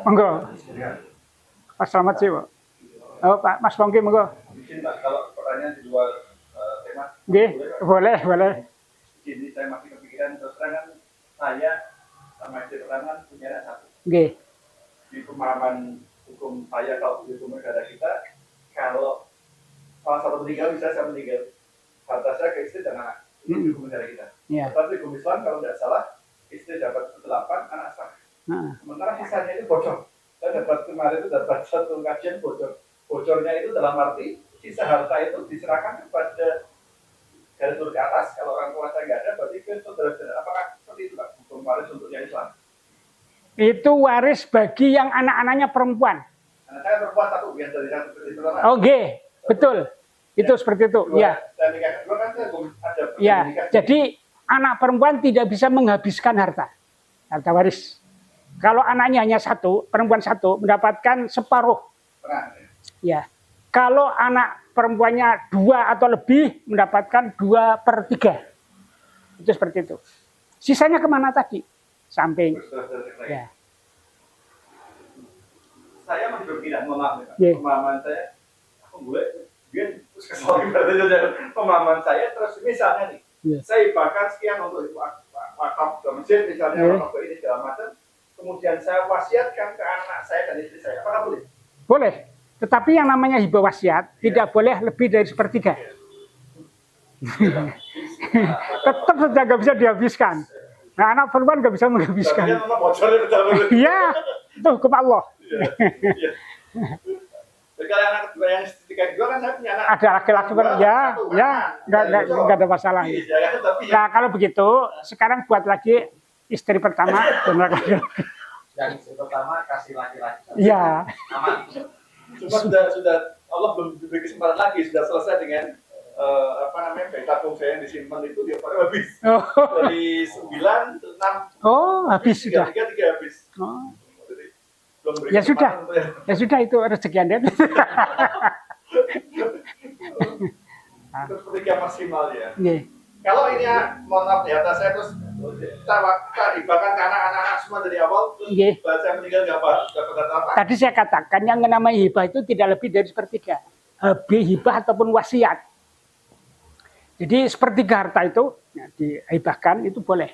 Monggo. Mas selamat sih, Pak. Oh, Pak Mas Pongki, monggo. Mungkin Pak, kalau pertanyaan di luar tema. Nggih, boleh. Jadi saya masih kepikiran terus terang saya sama istri pertama punya anak satu. Nggih. Di pemahaman hukum saya kalau di hukum negara kita, kalau salah satu meninggal bisa saya meninggal, harta saya ke istri dan anak. Itu hukum negara kita. Yeah. Tapi hukum Islam kalau tidak salah, istri dapat 8, anak satu. Sementara sisanya itu bocor. Saya kemarin itu dapat satu kajian bocor. Bocornya itu dalam arti sisa harta itu diserahkan kepada dari turun ke atas. Kalau orang tua saya nggak ada, berarti ke saudara-saudara. Apakah seperti itu, Pak? Hukum waris untuk yang Islam? Itu waris bagi yang anak-anaknya perempuan. Anak saya perempuan satu, yang dari satu seperti itu. Oh, nggih, betul. Itu seperti itu. Ya. Dan nikah kedua kan ada. Ya. Jadi anak perempuan tidak bisa menghabiskan harta waris. Kalau anaknya hanya satu, perempuan satu, mendapatkan separuh. Ya. Kalau anak perempuannya 2 atau lebih, mendapatkan 2/3. Itu seperti itu. Sisanya kemana tadi? Samping. Ya. Saya masih berpikiran, mohon maaf, Yeah. Pemahaman saya, pemahaman saya terus misalnya nih, saya bahkan sekian untuk wakaf ke masjid, misalnya wakaf ke ini segala macam, kemudian saya wasiatkan ke anak saya dan istri saya, apakah boleh? Boleh. Tetapi yang namanya hibah wasiat tidak boleh lebih dari 1/3. Tetap saja nggak bisa dihabiskan. Nah, anak perempuan nggak bisa menghabiskan. Iya, itu hukum Allah. Kalau anak kedua yang ketiga juga kan saya punya anak. Ada laki-laki nggak ada masalah. Nah, kalau begitu sekarang buat lagi istri pertama dan laki-laki. Yang istri pertama kasih laki-laki. Iya. Cuma sudah Allah belum diberi kesempatan lagi, sudah selesai dengan bayi tabung saya yang disimpan itu dia pada habis. Dari 9 ke 6. Oh, habis sudah. 3 habis. Oh. Ya sudah itu rezeki Anda. Sepertiga maksimal ya. Yeah. Kalau ini mohon maaf di atas saya terus kita hibahkan ke anak-anak semua dari awal terus saya meninggal nggak apa. Tadi saya katakan yang namanya hibah itu tidak lebih dari 1/3. Hibah ataupun wasiat. Jadi 1/3 harta itu dihibahkan itu boleh.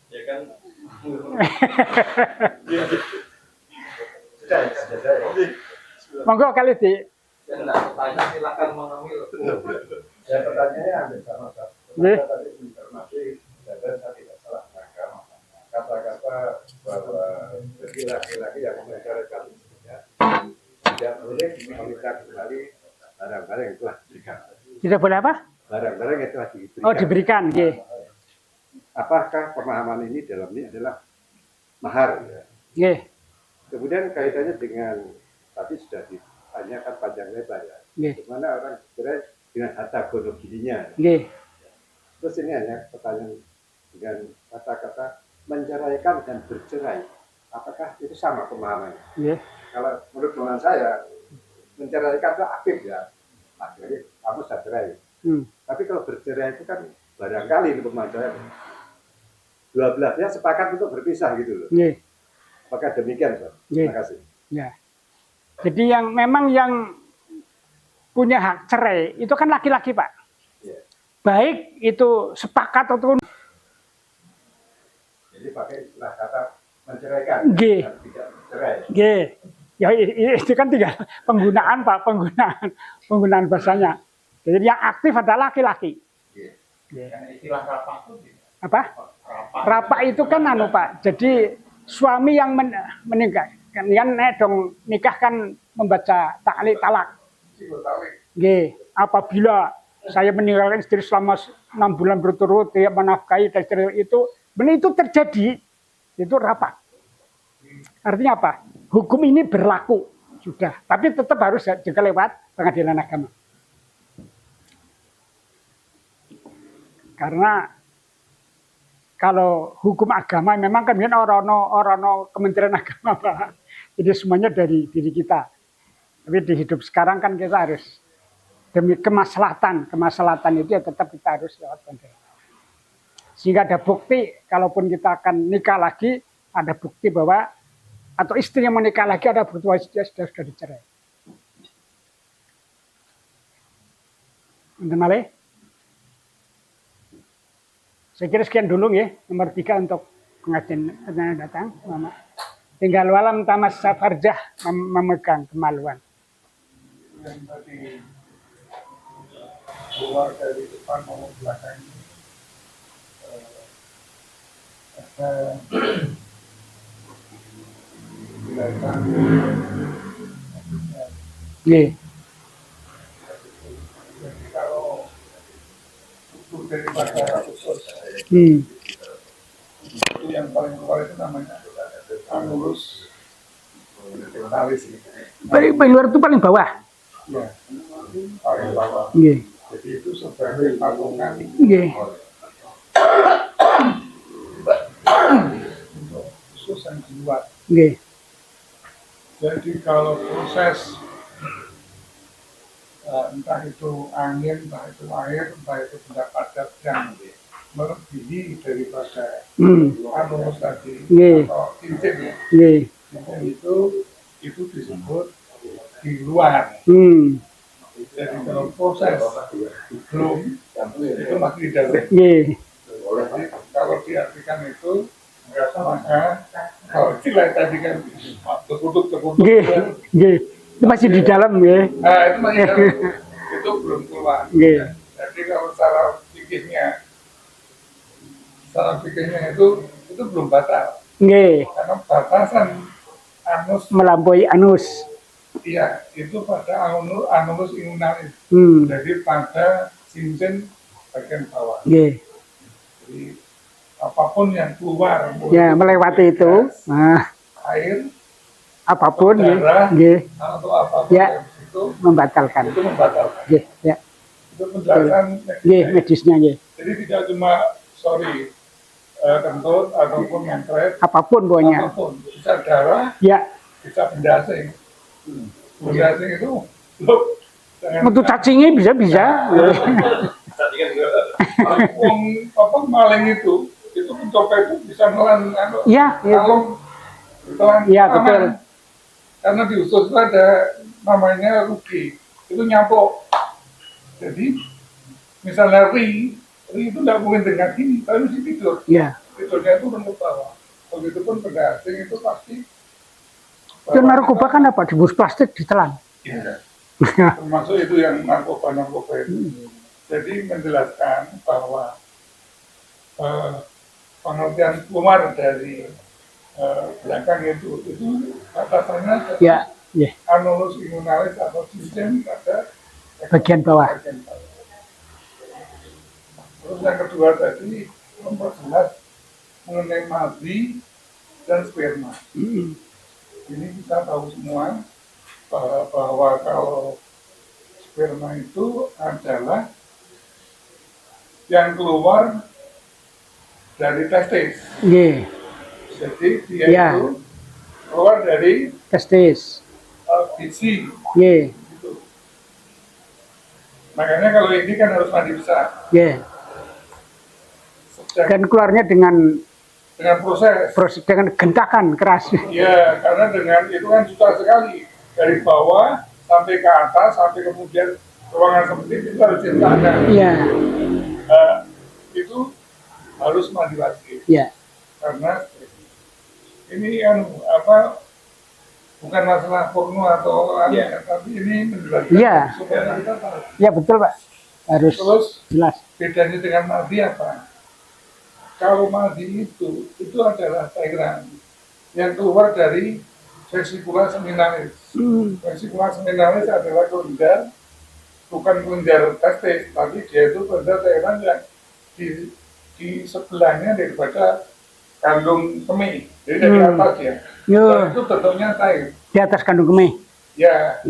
Ya kan. Monggo kali di. Silakan mengambil. Ya pertanyaannya hampir sama. Tadi informasi dan saya tidak salah kata-kata bahwa bagi laki-laki yang mengajarkan istrinya tidak boleh meminta kembali barang-barang yang telah diberikan. Tidak boleh apa? Barang-barang yang telah diberikan. Oh, diberikan, nggih. Apakah pemahaman ini dalam ini adalah mahar? Nggih. Kemudian kaitannya dengan tadi sudah ditanyakan panjang lebar ya. Bagaimana orang bercerai dengan harta gono gininya. Terus ini hanya pertanyaan dengan kata-kata menceraikan dan bercerai. Apakah itu sama pemahamannya? Kalau menurut pemahaman saya menceraikan itu aktif ya. Akhirnya kamu sudah cerai. Tapi kalau bercerai itu kan barangkali untuk pemahaman saya dua belahnya sepakat untuk berpisah gitu loh. Apakah demikian, Pak? Terima kasih. Ya. Jadi yang memang yang punya hak cerai itu kan laki-laki, Pak. Baik itu sepakat ataupun. Jadi pakai istilah kata menceraikan. Tidak bercerai. Ya itu kan tinggal penggunaan, Pak, penggunaan bahasanya. Jadi yang aktif adalah laki-laki. Istilah rapak itu apa? Rapak itu kan Pak. Jadi suami yang menikah kan dong nikah kan membaca talak. Apabila saya meninggalkan istri selama 6 bulan berturut-turut dia menafkahi istri itu, benar itu terjadi, itu rapak. Artinya apa? Hukum ini berlaku sudah, tapi tetap harus juga lewat pengadilan agama. Karena kalau hukum agama memang kan orang Kementerian Agama, Pak. Jadi semuanya dari diri kita. Tapi di hidup sekarang kan kita harus demi kemaslahatan itu ya tetap kita harus lewat pengadilan. Sehingga ada bukti, kalaupun kita akan nikah lagi, ada bukti bahwa, atau istri yang menikah lagi, ada bukti bahwa dia sudah dicerai. Malih. Saya kira sekian dulu ya, nomor 3 untuk pengajian yang datang. Mama. Tinggal walam tamas safarjah memegang kemaluan. Yang tadi keluar dari depan maupun belakang ada kelihatan Yeah. jadi kalau utuh daripada usus itu yang paling keluar itu namanya anulus dentalis. Paling luar itu paling bawah. Ya, paling bawah. Yeah. Jadi itu sebagai patungan Yeah. untuk usus yang keluar. Yeah. Jadi kalau proses entah itu angin, entah itu air, entah itu benda padat yang melebihi daripada anulus tadi atau cincin ya, cincin itu disebut di luar. Jadi kalau proses belum itu masih di dalam. Jadi kalau diartikan itu maka kalau istilah tadi kan terkutuk Itu masih di dalam ya. Nah itu masih di dalam, itu belum keluar. Jadi kalau secara fikihnya itu belum batal. Karena batasan anus Melampaui anus. iya itu pada anulus inguinalis. Jadi pada cincin bagian bawah. Jadi apapun yang keluar Ya, melewati itu. Air, Apapun darah, ya. atau apapun Ya. itu Membatalkan. membatalkan. Ya. Itu penjelasan Medisnya ya. Jadi tidak cuma kentut ataupun nyangkret, Apapun pokoknya. apapun bisa darah, Ya. bisa bendasing. Bendasing itu loh, Untuk cacingnya bisa. apa maling itu pencopet itu bisa nelan Iya, kalung, Iya, betul. Karena di usus itu ada namanya rugi, itu nyampok. Jadi misalnya ri itu tidak mungkin dengan ini, tapi mesti tidur. Iya. Tidurnya itu rendah bawah. Begitupun bendasing itu pasti. Itu narkoba kan apa? Dibungkus plastik ditelan. Iya. Termasuk itu yang narkoba itu. Jadi menjelaskan bahwa pengertian keluar dari belakang itu batasannya Ya. anulus inguinalis atau cincin pada Bagian bawah. Terus yang kedua tadi memperjelas mengenai madhi dan sperma. Ini kita tahu semua bahwa kalau sperma itu adalah yang keluar dari testis. Jadi dia itu keluar dari testis. biji. Gitu. Makanya kalau ini kan harus mandi besar. Dan keluarnya dengan proses dengan gentakan keras. Iya, karena dengan itu kan susah sekali dari bawah sampai ke atas sampai kemudian ruangan seperti itu harus dihentakan. Iya. Itu harus mandi wajib. Iya. Karena ini bukan masalah porno atau tapi ini menjelaskan supaya kita tahu. Iya betul Pak. Harus terus jelas. Bedanya dengan madhi apa? Kalau madhi itu adalah cairan yang keluar dari vesicula seminalis. Vesicula seminalis adalah kelenjar, bukan kelenjar testis, tapi dia itu kelenjar cairan yang di sebelahnya daripada kandung kemih. Jadi dari atas ya. Dan itu bentuknya cair. Di atas kandung kemih. Ya.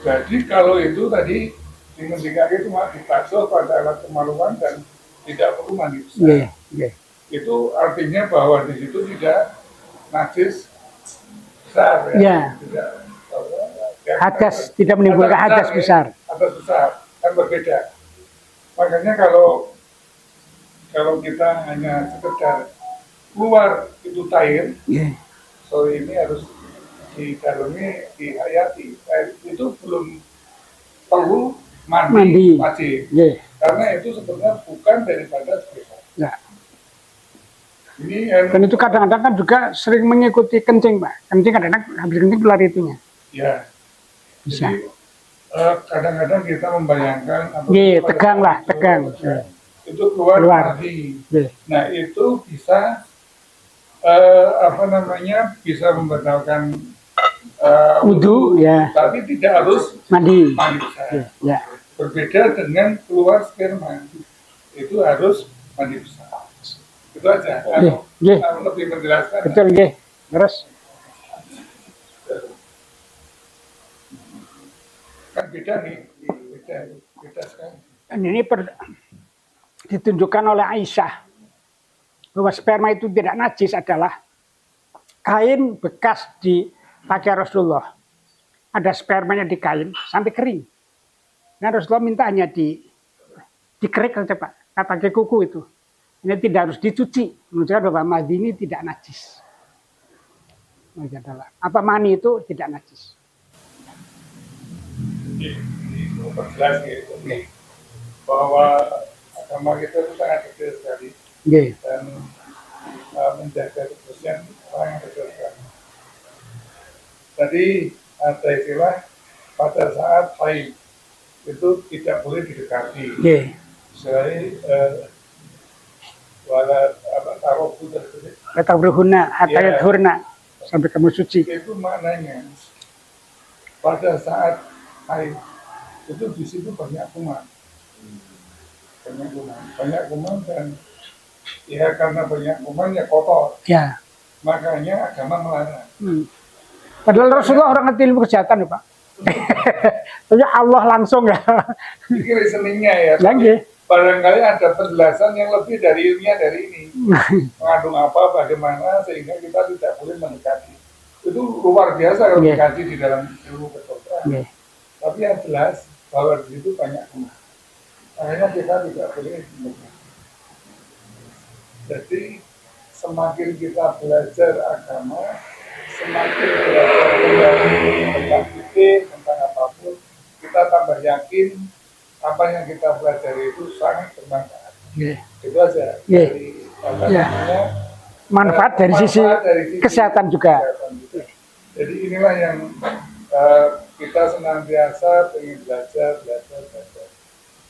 Jadi kalau itu tadi dimendikake cuma dibasuh pada alat kemaluan dan tidak perlu mandi besar. Itu artinya bahwa di situ tidak najis besar ya. Tidak, hadas, tidak menimbulkan hadas besar. Hadas besar kan berbeda. Makanya kalau kalau kita hanya sekedar keluar itu tair, so ini harus di dalamnya dihayati. Itu belum perlu mandi wajib, karena itu sebenarnya bukan daripada spesial. Ya. Ini dan itu kadang-kadang kan juga sering mengikuti kencing, Pak. Kencing kadang-kadang habis kencing keluar itunya. Ya. Bisa. Jadi kadang-kadang kita membayangkan tegang lah, tegang. Itu keluar. Mandi. Nah, itu bisa bisa membatalkan wudu, ya. Tapi tidak harus mandi besar. Ya. Berbeda dengan keluar sperma, itu harus mandi besar. Itu aja. Lebih menjelaskan. Betul, terus. Kan beda nih, beda sekali. Dan ini ditunjukkan oleh Aisyah bahwa sperma itu tidak najis adalah kain bekas dipakai Rasulullah. Ada spermanya di kain sampai kering. Nah, Rasulullah minta hanya dikerik saja, Pak. Pakai kuku itu. Ini tidak harus dicuci. Menunjukkan bahwa madi ini tidak najis. Apa mani itu tidak najis. Ini memperjelas gitu. Bahwa agama kita itu sangat detail sekali. Dan menjaga kebersihan orang yang detail. Tadi ada istilah pada saat haid itu tidak boleh didekati. Selain taruhuna atayat hurna sampai kamu suci. Itu maknanya pada saat haid itu di situ banyak kuman, dan ya karena banyak kuman ya kotor. Ya. Makanya agama melarang. Padahal Rasulullah orang ngerti ilmu kesehatan, Pak. Tapi Allah langsung ya. Ini reasoningnya ya. Barangkali ada penjelasan yang lebih dari ilmiah dari ini. Mengandung apa, bagaimana, sehingga kita tidak boleh mendekati. Itu luar biasa kalau dikaji di dalam ilmu kedokteran. Tapi yang jelas bahwa di situ banyak kuman. Makanya kita tidak boleh mendekati. Jadi semakin kita belajar agama, semakin belajar tentang fikih, tentang apapun, kita tambah yakin apa yang kita pelajari itu sangat bermanfaat. Itu aja. Manfaat dari sisi kesehatan juga. Jadi inilah yang kita senantiasa ingin belajar.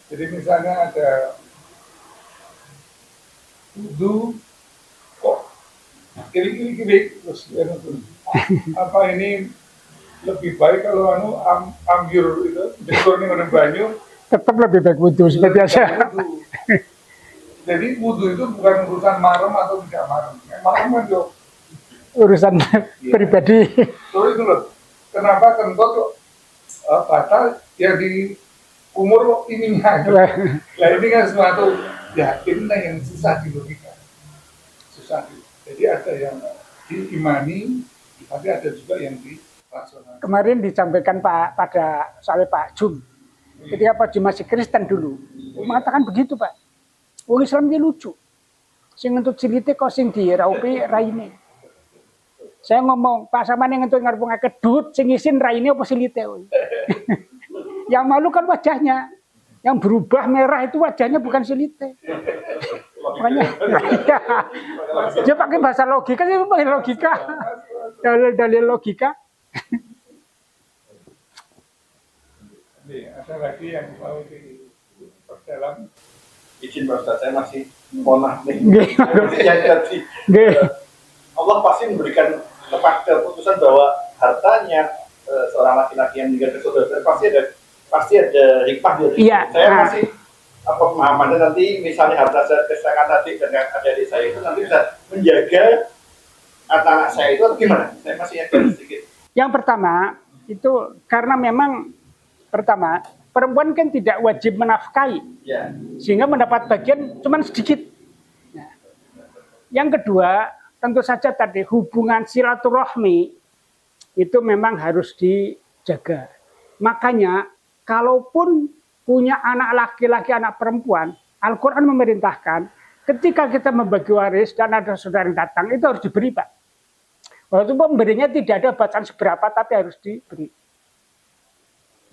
Jadi misalnya ada wudu kok kiri terus apa ini lebih baik kalau ambyur itu dikurni dengan banyu, tetap lebih baik wudu seperti biasa. Jadi wudu itu bukan urusan marem atau tidak marem. Marem kan jo urusan pribadi. So itu loh. Kenapa kentut kok batal ya di umur ininya. Nah ini kan sesuatu ya ini yang susah dilogika. Jadi ada yang diimani, tapi ada juga yang dirasional. Kemarin disampaikan pada Pak Jum. Ketika Pak Jum masih Kristen dulu, mengatakan begitu, Pak. Wong Islam dia lucu. Sing ngentut silite kok sing diraupi raine. Saya ngomong, Pak sampean ngentut ngarep kedut sing isin raine apa silite? Yang malu kan wajahnya. Yang berubah merah itu wajahnya bukan silite. Makanya dia pakai bahasa logika, dia pakai logika. Dalil logika. Ada lagi yang mau diperdalam. Izin Pak Ustaz, saya masih monah nih. Allah pasti memberikan keputusan bahwa hartanya seorang laki-laki yang meninggal ke saudara pasti ada hikmah dari saya masih pemahamannya nanti misalnya harta saya kesakan tadi dan adik saya itu nanti bisa menjaga anak saya itu atau gimana? Saya masih yakin sedikit. Yang pertama itu karena memang perempuan kan tidak wajib menafkahi, sehingga mendapat bagian cuma sedikit. Nah, yang kedua, tentu saja tadi hubungan silaturahmi itu memang harus dijaga. Makanya, kalaupun punya anak laki-laki, anak perempuan, Al-Quran memerintahkan ketika kita membagi waris dan ada saudara yang datang, itu harus diberi, Pak. Waktu pemberinya tidak ada bacaan seberapa, tapi harus diberi.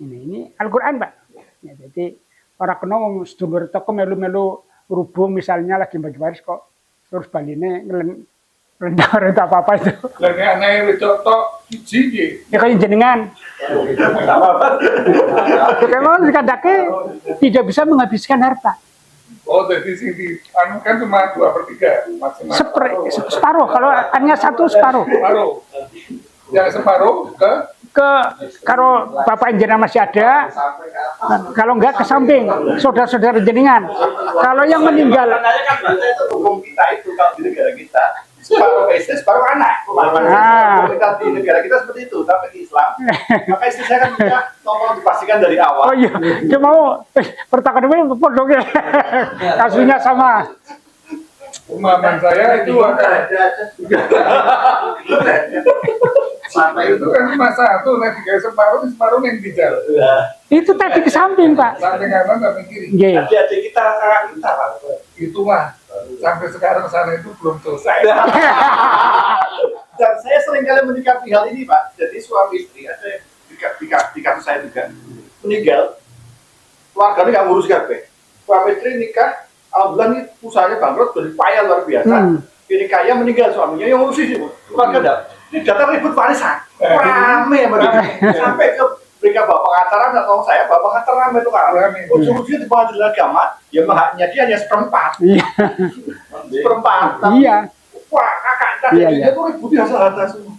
Ini Al-Quran, Pak. Ya, jadi orang kena sedulur toko melu-melu rubung misalnya lagi bagi waris kok terus baline rendah apa-apa itu. Lagi aneh wedok tok siji. Ya kayak jenengan. Kalau dikandake tidak bisa menghabiskan harta. Oh, jadi sini anu kan cuma 2/3 maksimal. Separuh, kalau hanya 1 separuh. Separuh. Yang separuh ke kalau bapak jenengan masih ada, kalau enggak ke samping saudara-saudara jenengan. Kalau yang meninggal, kan itu hukum kita itu kalau di negara kita separuh istri separuh anak. Kita di negara kita seperti itu, tapi di Islam maka istri saya kan punya tolong dipastikan dari awal. oh iya, dia mau pertakaran pondoknya kasusnya sama. pemahaman saya itu ada sampai itu kan cuma satu, nanti kayak separuh yang tidak. Itu tadi ke samping, Pak. Samping kanan, samping kiri. Iya. Adik-adik kita, kakak kita, Pak. Itu mah sampai sekarang sana itu belum selesai. Dan saya sering kali menyikapi hal ini, Pak. Jadi suami istri ada yang di kasus saya juga meninggal, keluarganya nggak ngurus kabeh. Suami istri nikah, alhamdulillah nih usahanya bangkrut, jadi payah luar biasa. Ini kaya meninggal suaminya yang ngurusin itu, keluarga enggak. Ini datang ribut warisan, rame sampai ke mereka bapak pengacara atau saya bapak pengacara rame itu kan. Ujung-ujungnya di pengadilan agama, ya haknya dia hanya seperempat. Seperempat. Iya. Wah, kakak tadi dia tuh ributnya harta semua.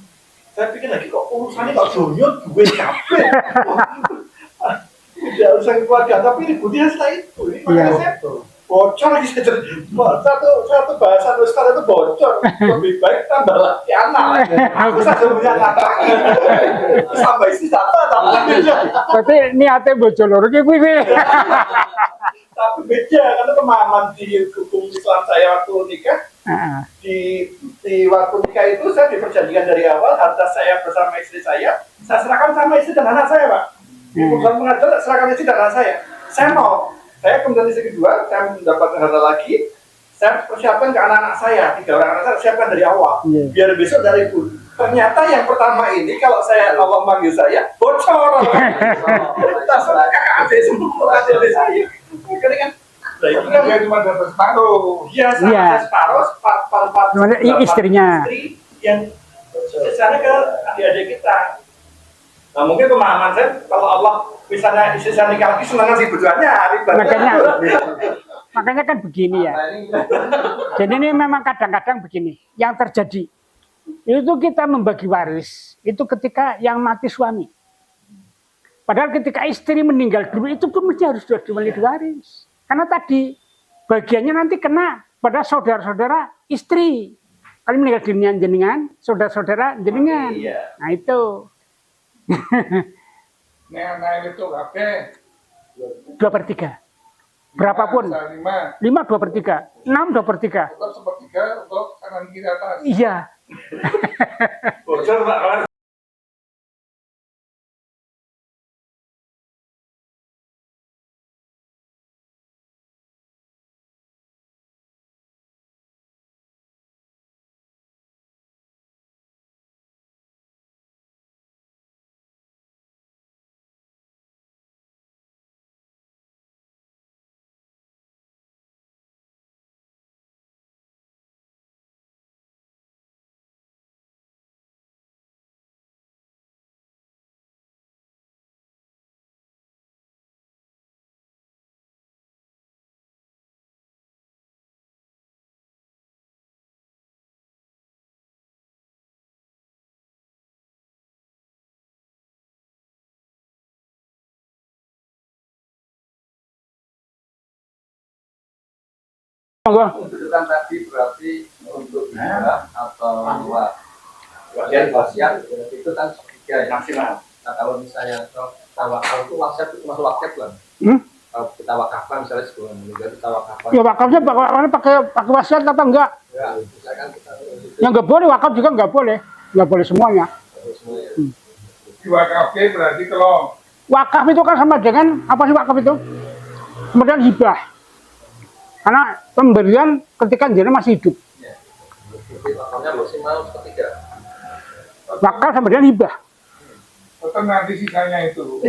Saya pikir lagi kok urusannya kok dunia gue capek. Tidak urusan keluarga, tapi ributnya setelah itu. Ini makanya saya bocor lagi satu bahasa Ustaz itu bocor. Lebih baik tambah lagi anak. Aku saja punya anak. Sampai istri satu. Tapi niatnya bocor loro ki kuwi. Tapi beda karena pemahaman di hukum Islam saya waktu nikah. Di waktu nikah itu saya diperjanjikan dari awal harta saya bersama istri saya serahkan sama istri dan anak saya, Pak. Di perusahaan pengajar serahkan istri dan anak saya. Saya mau. Saya kemudian istri kedua, saya mendapatkan harta lagi. Saya persiapkan ke anak-anak saya, 3 orang anak saya siapkan dari awal. Biar besok dari ibu. Ternyata yang pertama ini kalau saya Allah manggil saya bocor. Langsung kakak adik semua adik saya. Karena kan Dia cuma dapat separuh. iya, saya separuh, istrinya. Istri yang sisanya ke adik-adik kita. Nah mungkin pemahaman saya kalau Allah misalnya istri saya nikah lagi senang sih berduanya Makanya kan begini ya. Jadi ini memang kadang-kadang begini yang terjadi. Itu kita membagi waris itu ketika yang mati suami. Padahal ketika istri meninggal dulu itu pun mesti harus dimiliki waris. Karena tadi bagiannya nanti kena pada saudara-saudara istri. Kalau meninggal dunia jenengan, saudara-saudara jenengan. Nah itu. Nah itu kakek 2/3. Berapapun. 5 2/3. 6 2/3. Tetap 1/3 untuk kanan kiri atas. Iya. bocor Pak. Kedudukan tadi berarti untuk dua atau dua wasiat itu kan 3 ya Maksimal. Nah kalau misalnya tawakal itu wasiat itu masuk wasiat kan? Kalau kita wakafkan misalnya sebelum meninggal kita wakafkan. Ya wakafnya pakai wasiat apa enggak? Ya, misalkan kita. Yang enggak boleh wakaf juga enggak boleh semuanya. Di wakafnya berarti kalau Wakaf itu kan sama dengan apa sih wakaf itu? Kemudian hibah. Karena pemberian ketika dia masih hidup. Wakafnya maksimal ketiga. Wakaf sama dengan hibah. Tetap nanti sisanya itu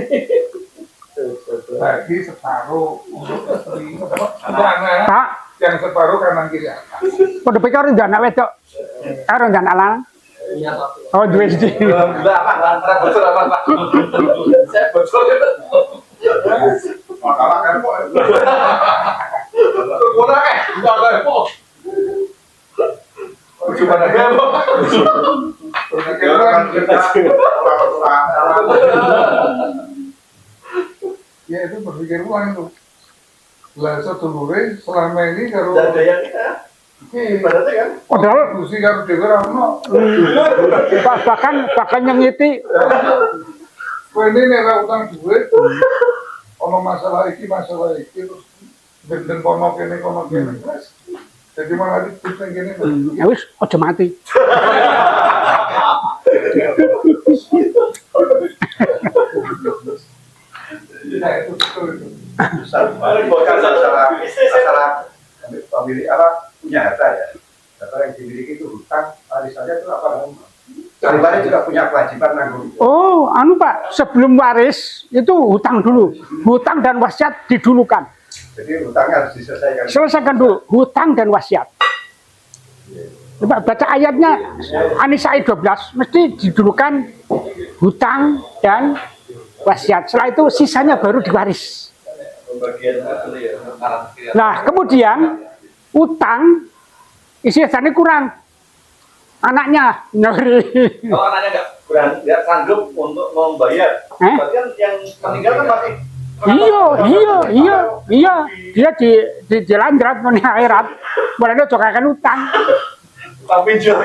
bagi separuh untuk istri, untuk anak, Pak, yang separuh kanan kiri atas. pada pikir orang jangan wedok, orang jangan lanang. Punya satu. Oh, dua SD. Enggak, Pak. Antara bocor apa, Pak? Saya bocor. Makalah kan kok. Kurang enggak kok. Cuma ada kok. Ya itu berpikir ulang itu. Lah sedulure selama ini kalau Ada yang kita. Ibaratnya kan. Padahal Gusti karo dhewe ora ono. bahkan yang itu Kowe ini nek ora utang duit, ono masalah iki terus ben kono kene guys. Jadi malah ditutang kene. ya wis aja mati. Nah itu betul itu. Masalah pemilik apa punya harta ya. Harta yang dimiliki itu hutang, warisannya itu apa namanya? Ahli waris juga punya kewajiban nanggung. Oh, anu Pak, sebelum waris itu hutang dulu. Hutang dan wasiat didulukan. Jadi hutangnya harus diselesaikan. Selesaikan dulu hutang dan wasiat. Coba baca ayatnya An-Nisa 12 mesti didulukan hutang dan wasiat. Setelah itu sisanya baru diwaris. Pembagian itu ya, kanan kiri. Nah, kemudian utang isi dasarnya kurang. Anaknya nyari. Kalau anaknya nggak sanggup untuk membayar, berarti kan yang meninggal kan masih. Iya. Dia di jalan berat nih akhirat. Padahal juga akan utang. Utang pinjol.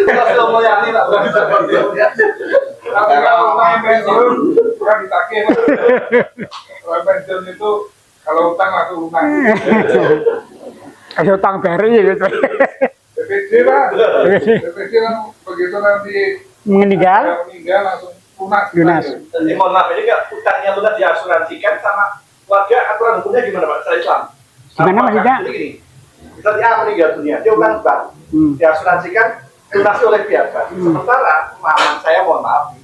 Kalau mau yang ini tak berani seperti itu. Tapi kalau utang pensiun bukan ditagih. Kalau pensiun itu kalau utang langsung utang. Kayak utang beri gitu. BPJ lah, BPJ kan begitu nanti Meninggal langsung lunas. lunas. Jadi mohon maaf ini nggak utangnya lunas diasuransikan sama warga, aturan hukumnya gimana Pak? Secara Islam? Gimana maksudnya? Jadi gini, misalnya A meninggal dunia, dia utang bank, diasuransikan lunas oleh pihak bank. Sementara pemahaman saya mohon maaf,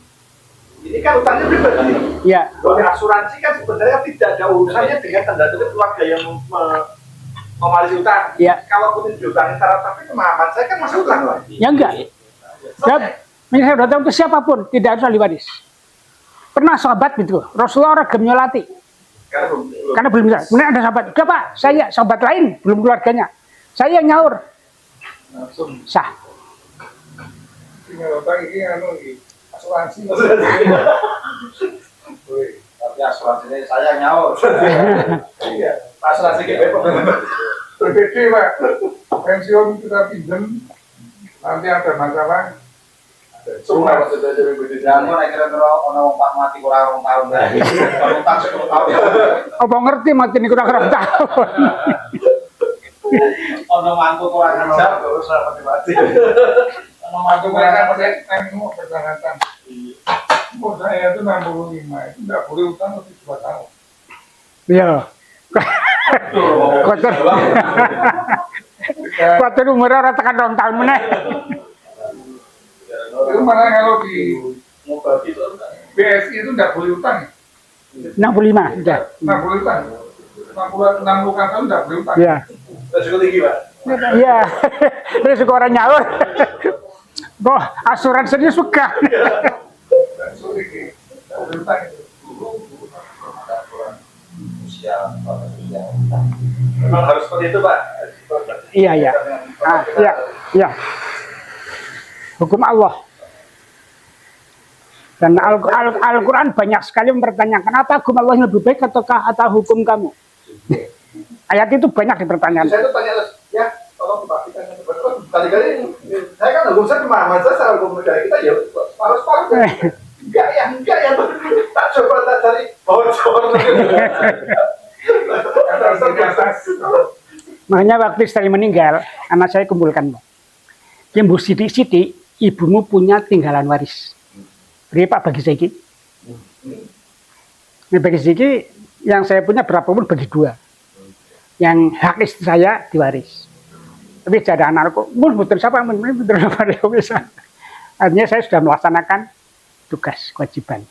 ini kan utangnya pribadi. Iya. Kalau asuransi kan sebenarnya tidak ada urusannya dengan tanda kutip keluarga yang memalisi utang. Iya. Kalaupun itu diutangin secara tapi pemahaman saya kan masih utang lagi. Ya enggak. Saya udah tahu untuk siapapun tidak harus ahli waris. Pernah sahabat gitu, Rasulullah orang gemyolati. Karena belum bisa. Kemudian ada sahabat, enggak Pak, saya sahabat lain belum keluarganya. Saya nyaur Langsung sah. tinggal utang ini asuransi. Tapi asuransinya saya nyaur. Iya. Asuransi gitu. BPD Pak, pensiun kita pinjam, nanti ada masalah. Semua waktu itu jadi begitu. Jangan naik kira-kira orang pak mati kurang tahun lagi. Kalau utang 10 tahun. Apa ngerti mati ini kurang tahun. Orang mantu kurang ajar terus mati. Kalau mantu mereka mau persyaratan. Umur saya itu 65, itu tidak boleh utang lebih 2 tahun. Iya. Kuatir umurnya orang tekan 2 tahun meneh. Itu mana kalau di Mau bagi itu BSI itu tidak boleh utang. 65 udah. Tidak boleh utang. 60 tahun tidak boleh utang. Iya. Resiko tinggi Pak. Iya. Risiko orang nyaur. Kok asuransinya suka. Sulit tidak boleh utang itu. Memang harus seperti itu Pak. Iya. Iya. Hukum Allah. Dan Al-Quran banyak sekali mempertanyakan apa hukum Allah yang lebih baik atau hukum kamu. Ayat itu banyak dipertanyakan. Saya tuh tanya ya, tolong dipastikan kali-kali saya kan hukum saya pemahaman saya secara hukum negara kita ya paru-paru. Enggak ya, tak coba tak cari bocor. Makanya waktu istri meninggal, anak saya kumpulkan. Yang sidik-sidik, ibumu punya tinggalan waris. Beri Pak bagi saya ini. Ini bagi saya yang saya punya berapa pun bagi 2. yang hak istri saya diwaris. Tapi tidak ada anakku, betul siapa, betul apa bisa. Artinya saya sudah melaksanakan tugas kewajiban.